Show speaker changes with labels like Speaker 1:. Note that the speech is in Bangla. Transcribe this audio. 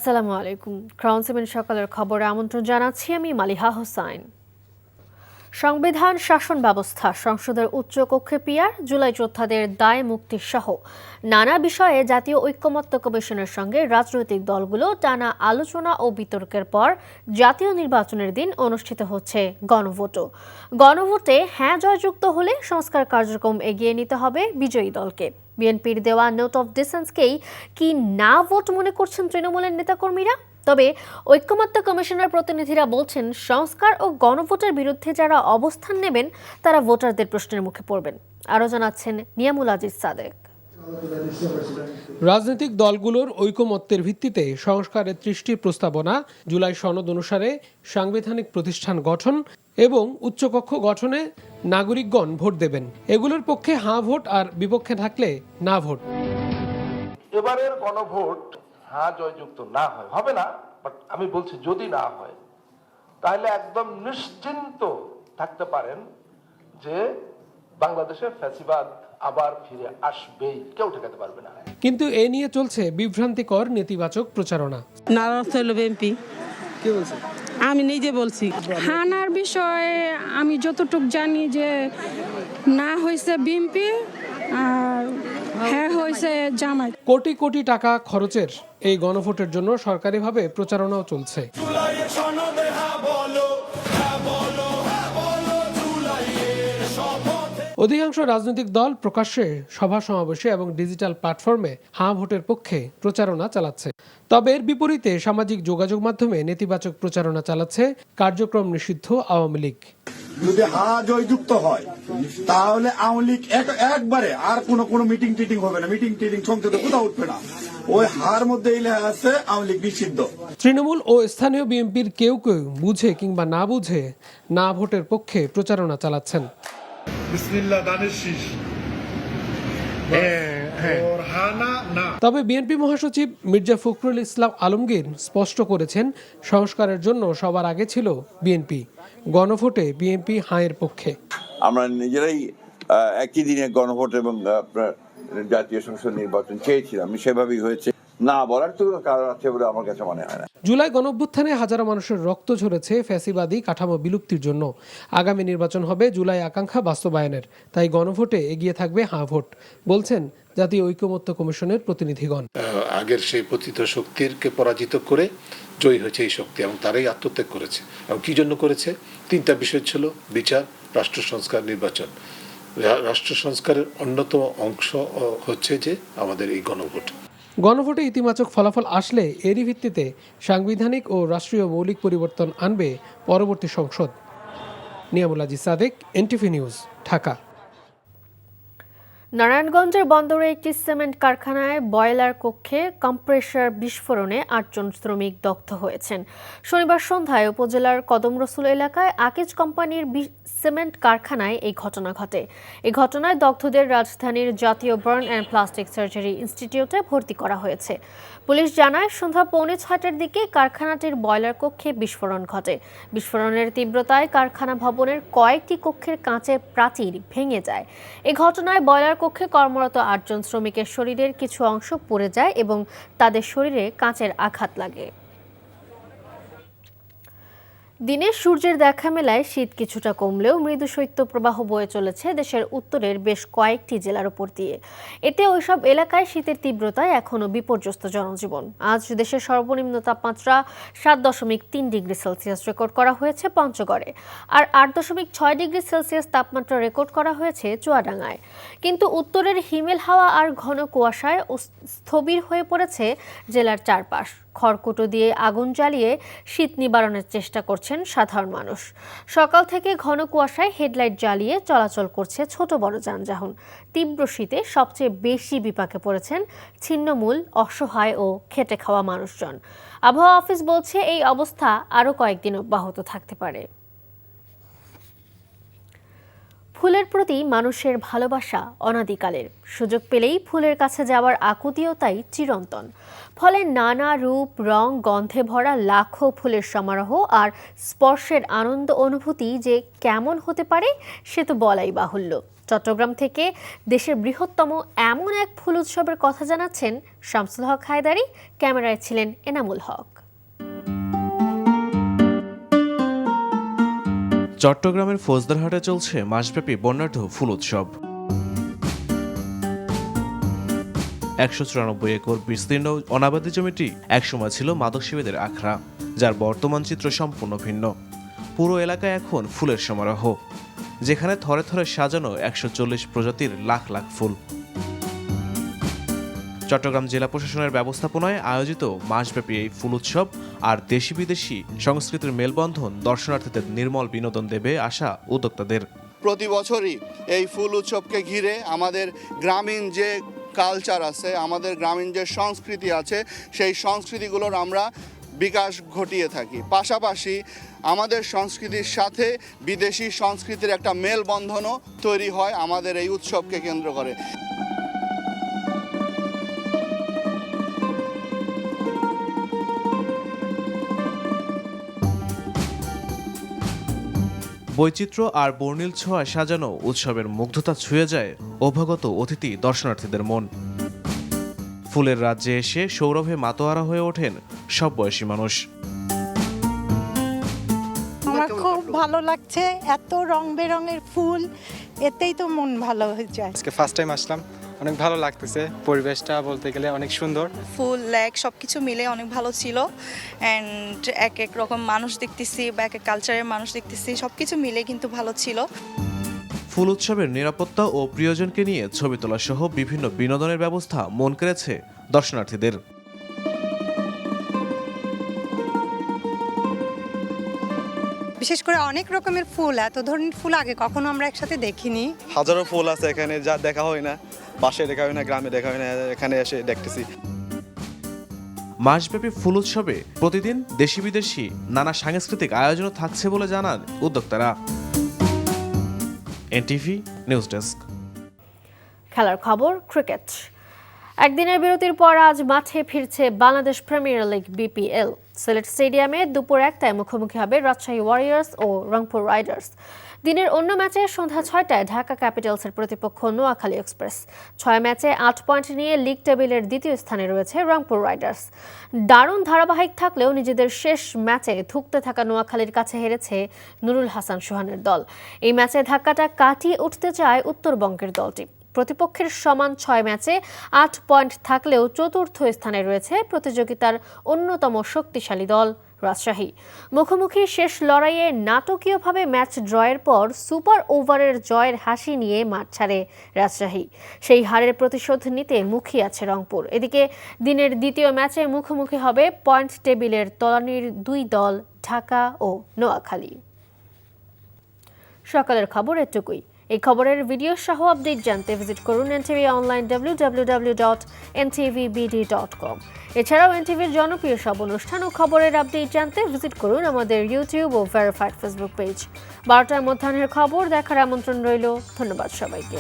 Speaker 1: আসসালামু আলাইকুম। ক্রাউন 7 সকালের খবরে আমন্ত্রণ জানাচ্ছি আমি মালিহা হোসাইন। সংবিধান শাসন ব্যবস্থা, সংসদের উচ্চ কক্ষে পিয়ার, জুলাই যোদ্ধাদের দায় মুক্তি সহ নানা বিষয়ে জাতীয় ঐকমত্য কমিশনের সঙ্গে রাজনৈতিক দলগুলো টানা আলোচনা ও বিতর্কের পর জাতীয় নির্বাচনের দিন অনুষ্ঠিত হচ্ছে গণভোটও। গণভোটে হ্যাঁ জয়যুক্ত হলে সংস্কার কার্যক্রম এগিয়ে নিতে হবে বিজয়ী দলকে। বিএনপির দেওয়া নোট অফ ডিসেন্সকেই কি না ভোট মনে করছেন তৃণমূলের নেতাকর্মীরা? তবে ঐকমত্য কমিশনের প্রতিনিধিরা বলছেন, সংস্কার ও গণভোটের বিরুদ্ধে যারা অবস্থান নেবেন তারা ভোটারদের প্রশ্নের মুখে পড়বেন। আরও জানাচ্ছেন নিয়ামুল আজিজ সাদেক।
Speaker 2: রাজনৈতিক দলগুলোর ঐকমত্যের ভিত্তিতে সংস্কারের ৩০টি প্রস্তাবনা, জুলাই সনদ অনুসারে সাংবিধানিক প্রতিষ্ঠান গঠন এবং উচ্চকক্ষ গঠনে নাগরিকগণ ভোট দেবেন। এগুলোর পক্ষে হাঁ ভোট আর বিপক্ষে থাকলে না ভোট।
Speaker 3: এবারের গণভোট হ্যাঁ জয়যুক্ত না হয়, হবে না, বাট আমি বলছি যদি না হয় তাহলে একদম নিশ্চিন্ত থাকতে পারেন যে বাংলাদেশে ফ্যাসিবাদ আবার ফিরে আসবেই, কেউ ঠেকাতে পারবে না।
Speaker 2: কিন্তু এ নিয়ে চলছে বিভ্রান্তিকর নেতিবাচক প্রচারণা।
Speaker 4: নারাজ হইল বিএনপি।
Speaker 2: কে বলছে?
Speaker 4: আমি নিজে বলছি।
Speaker 5: হানার বিষয়ে আমি যতটুকু জানি যে না হয়েছে বিএনপি আর হ্যাঁ হয়েছে জামায়াত।
Speaker 2: কোটি কোটি টাকা খরচের এই গণভোটের জন্য সরকারিভাবে প্রচারণাও চলছে। অধিকাংশ রাজনৈতিক দল প্রকাশ্যে সভা সমাবেশে এবং ডিজিটাল প্ল্যাটফর্মে হাঁ ভোটের পক্ষে প্রচারণা চালাচ্ছে। তবে এর বিপরীতে সামাজিক যোগাযোগ মাধ্যমে নেতিবাচক প্রচারণা চালাচ্ছে কার্যক্রম নিষিদ্ধ আওয়ামী লীগ।
Speaker 6: যদি হ্যাঁ জয়যুক্ত হয় তাহলে আওয়ামী লীগ একবারে আর কোনো মিটিং টিটিং হবে না, মিটিং টিটিং সংসদে কোথাও উঠবে না। ওই হার মধ্যে লেখা আছে আওয়ামী লীগ নিষিদ্ধ।
Speaker 2: তৃণমূল ও স্থানীয় বিএনপির কেউ কেউ বুঝে কিংবা না বুঝে না ভোটের পক্ষে প্রচারণা চালাচ্ছেন। তবে বিএনপি মহাসচিব মির্জা ফখরুল ইসলাম আলমগীর স্পষ্ট করেছেন, সংস্কারের জন্য সবার আগে ছিল বিএনপি। গণভোটে বিএনপি হাঁয়ের পক্ষে।
Speaker 7: আমরা নিজেরাই একই দিনে গণভোট এবং জাতীয় সংসদ নির্বাচন চেয়েছিলাম, সেভাবেই হয়েছে। না বলার তো কারণ আছে বলে আমার কাছে মনে হয় না।
Speaker 2: জুলাই গণঅভ্যুত্থানে হাজারো মানুষের রক্ত ঝরেছে ফ্যাসিবাদী কাঠামো বিলুপ্তির জন্য। আগামী নির্বাচন হবে জুলাই আকাঙ্ক্ষা বাস্তবায়নের, তাই গণভোটে এগিয়ে থাকবে হাঁ ভোট, বলছেন জাতীয় ঐকমত্য কমিশনের প্রতিনিধিগণ।
Speaker 8: আগের সেই পতিত শক্তিকে পরাজিত করে জয়ী হয়েছে এই শক্তি এবং তারাই আত্মত্যাগ করেছে। এবং কি জন্য করেছে? তিনটা বিষয় ছিল: বিচার, রাষ্ট্র সংস্কার, নির্বাচন। রাষ্ট্র সংস্কারের অন্যতম অংশ হচ্ছে যে আমাদের এই গণভোট।
Speaker 2: গণভোটে ইতিবাচক ফলাফল আসলে এরই ভিত্তিতে সাংবিধানিক ও রাষ্ট্রীয় মৌলিক পরিবর্তন আনবে পরবর্তী সংসদ। Niamul Aziz Sadek, NTV news, Dhaka.
Speaker 1: নারায়ণগঞ্জের বন্দরে একটি সিমেন্ট কারখানায় বয়লার কক্ষে কম্প্রেসার বিস্ফোরণে ৮ জন শ্রমিক দগ্ধ হয়েছেন। শনিবার সন্ধ্যায় উপজেলার কদমরসুল এলাকায় আকিজ কোম্পানির সিমেন্ট কারখানায় এই ঘটনা ঘটে। এই ঘটনায় দগ্ধদের রাজধানীর জাতীয় বার্ন অ্যান্ড প্লাস্টিক সার্জারি ইনস্টিটিউটে ভর্তি করা হয়েছে। পুলিশ জানায়, সন্ধ্যা 6:45-র দিকে কারখানাটির বয়লার কক্ষে বিস্ফোরণ ঘটে। বিস্ফোরণের তীব্রতায় কারখানা ভবনের কয়েকটি কক্ষের কাঁচের প্রাচীর ভেঙে যায়। এই ঘটনায় বয়লার কক্ষে কর্মরত ৮ জন শ্রমিকের শরীরের কিছু অংশ পুড়ে যায় এবং তাদের শরীরে কাঁচের আঘাত লাগে। দিনে সূর্যের দেখা মেলায় শীত কিছুটা কমলেও মৃদু শৈত্যপ্রবাহ বয়ে চলেছে দেশের উত্তরের বেশ কয়েকটি জেলার উপর দিয়ে। এতে ওইসব এলাকায় শীতের তীব্রতায় এখনও বিপর্যস্ত জনজীবন। আজ দেশের সর্বনিম্ন তাপমাত্রা 7.3 ডিগ্রি সেলসিয়াস রেকর্ড করা হয়েছে পঞ্চগড়ে, আর 8.6 ডিগ্রি সেলসিয়াস তাপমাত্রা রেকর্ড করা হয়েছে চুয়াডাঙ্গায়। কিন্তু উত্তরের হিমেল হাওয়া আর ঘন কুয়াশায় স্থবির হয়ে পড়েছে জেলার চারপাশ। খড়কুটো দিয়ে আগুন জ্বালিয়ে শীত নিবারণের চেষ্টা করছেন সাধারণ মানুষ। সকাল থেকে ঘন কুয়াশায় হেডলাইট জ্বালিয়ে চলাচল করছে ছোট বড় যানবাহন। তীব্র শীতে সবচেয়ে বেশি বিপাকে পড়েছেন ছিন্নমূল, অসহায় ও খেটে খাওয়া মানুষজন। আবহাওয়া অফিস বলছে, এই অবস্থা আরও কয়েকদিন অব্যাহত থাকতে পারে। ফুলের প্রতি মানুষের ভালোবাসা অনাদিকালের। সুযোগ পেলেই ফুলের কাছে যাওয়ার আকুতিও তাই চিরন্তন। ফলে নানা রূপ, রং, গন্ধে ভরা লাখো ফুলের সমারোহ আর স্পর্শের আনন্দ অনুভূতি যে কেমন হতে পারে সে তো বলাই বাহুল্য। চট্টগ্রাম থেকে দেশের বৃহত্তম এমন এক ফুল উৎসবের কথা জানাচ্ছেন শামসুল হক হায়দারি, ক্যামেরায় ছিলেন এনামুল হক।
Speaker 9: চট্টগ্রামের ফৌজদারহাটে চলছে মাসব্যাপী বর্ণাঢ্য ফুল উৎসব। 194 একর বিস্তীর্ণ অনাবাদি জমিটি একসময় ছিল মাদক সেবীদের আখড়া, যার বর্তমান চিত্র সম্পূর্ণ ভিন্ন। পুরো এলাকায় এখন ফুলের সমারোহ, যেখানে থরে থরে সাজানো 140 প্রজাতির লাখ লাখ ফুল। চট্টগ্রাম জেলা প্রশাসনের ব্যবস্থাপনায় আয়োজিত মাসব্যাপী এই ফুল উৎসব আর দেশি বিদেশি সংস্কৃতির মেলবন্ধন দর্শনার্থীদের নির্মল বিনোদন দেবে আশা উদ্যোক্তাদের।
Speaker 10: প্রতি বছরই এই ফুল উৎসবকে ঘিরে আমাদের গ্রামীণ যে কালচার আছে, আমাদের গ্রামীণ যে সংস্কৃতি আছে, সেই সংস্কৃতিগুলোর আমরা বিকাশ ঘটিয়ে থাকি। পাশাপাশি আমাদের সংস্কৃতির সাথে বিদেশি সংস্কৃতির একটা মেলবন্ধনও তৈরি হয় আমাদের এই উৎসবকে কেন্দ্র করে।
Speaker 9: বৈচিত্র্য আর বর্ণিল ছোঁয়া সাজানো উৎসবের মুগ্ধতা ছুঁয়ে যায় অভ্যাগত অতিথি দর্শনার্থীদের মন। ফুলের রাজ্যে এসে সৌরভে মাতোয়ারা হয়ে ওঠেন সব বয়সী মানুষ।
Speaker 11: আমার খুব ভালো লাগছে, এত রং বেরঙের ফুল, এতেই তো মন ভালো হয়ে যায়।
Speaker 12: আজকে ফার্স্ট টাইম আসলাম, অনেক ভালো লাগতেছে। পরিবেশটা বলতে গেলে অনেক সুন্দর।
Speaker 13: ফুল ল্যাক সব কিছু মিলে অনেক ভালো ছিল। অ্যান্ড এক এক রকম মানুষ দেখতেছি বা এক এক কালচারের মানুষ দেখতেছি, সব কিছু মিলে কিন্তু ভালো ছিল।
Speaker 9: ফুল উৎসবের নিরাপত্তা ও প্রিয়জনকে নিয়ে ছবি তোলা সহ বিভিন্ন বিনোদনের ব্যবস্থা মন কেড়েছে দর্শনার্থীদের।
Speaker 11: বিশেষ করে অনেক রকমের ফুল, এত ধরনের ফুল আগে কখনো আমরা একসাথে দেখিনি।
Speaker 12: হাজারো ফুল আছে এখানে, যা দেখা হয় না, বাসায় দেখা হয় না, গ্রামে দেখা হয় না, এখানে এসে দেখতেছি।
Speaker 9: মাসব্যাপী ফুল উৎসবে প্রতিদিন দেশি বিদেশি নানা সাংস্কৃতিক আয়োজনও থাকছে বলে জানান উদ্যোক্তারা। NTV news desk.
Speaker 1: খেলার খবর, ক্রিকেট। একদিনের বিরতির পর আজ মাঠে ফিরছে Bangladesh premier league BPL. Sylhet স্টেডিয়ামে দুপুর 1টায় মুখোমুখি হবে রাজশাহী ওয়ারিয়র্স ও রংপুর রাইডার্স। দিনের অন্য ম্যাচে সন্ধ্যা 6টায় ঢাকা ক্যাপিটালসের প্রতিপক্ষ নোয়াখালী এক্সপ্রেস। 6 ম্যাচে 8 পয়েন্ট নিয়ে লিগ টেবিলের দ্বিতীয় স্থানে রয়েছে রংপুর রাইডার্স। দারুণ ধারাবাহিক থাকলেও নিজেদের শেষ ম্যাচে ধুঁকতে থাকা নোয়াখালীর কাছে হেরেছে নুরুল হাসান সোহানের দল। এই ম্যাচে ধাক্কাটা কাটিয়ে উঠতে চায় উত্তরবঙ্গের দলটি। প্রতিপক্ষের সমান 6 ম্যাচে 8 পয়েন্ট থাকলেও চতুর্থ স্থানে রয়েছে প্রতিযোগিতার অন্যতম শক্তিশালী দল রাজশাহী। মুখোমুখি শেষ লড়াইয়ে নাটকীয়ভাবে ম্যাচ ড্রয়ের পর সুপার ওভারের জয়ের হাসি নিয়ে মাঠ ছাড়ে রাজশাহী। সেই হারের প্রতিশোধ নিতে মুখিয়ে আছে রংপুর। এদিকে দিনের দ্বিতীয় ম্যাচে মুখোমুখি হবে পয়েন্ট টেবিলের তলানির দুই দল ঢাকা ও নোয়াখালী। সকালের খবর এটুকুই। এই খবরের ভিডিও সহ আপডেট জানতে ভিজিট করুন এনটিভি অনলাইন www.ntvbd.com। এছাড়াও এনটিভির জনপ্রিয় সব অনুষ্ঠান ও খবরের আপডেট জানতে ভিজিট করুন আমাদের ইউটিউব ও ভেরিফাইড ফেসবুক পেজ। 12টার মধ্যাহ্নের খবর দেখার আমন্ত্রণ রইল। ধন্যবাদ সবাইকে।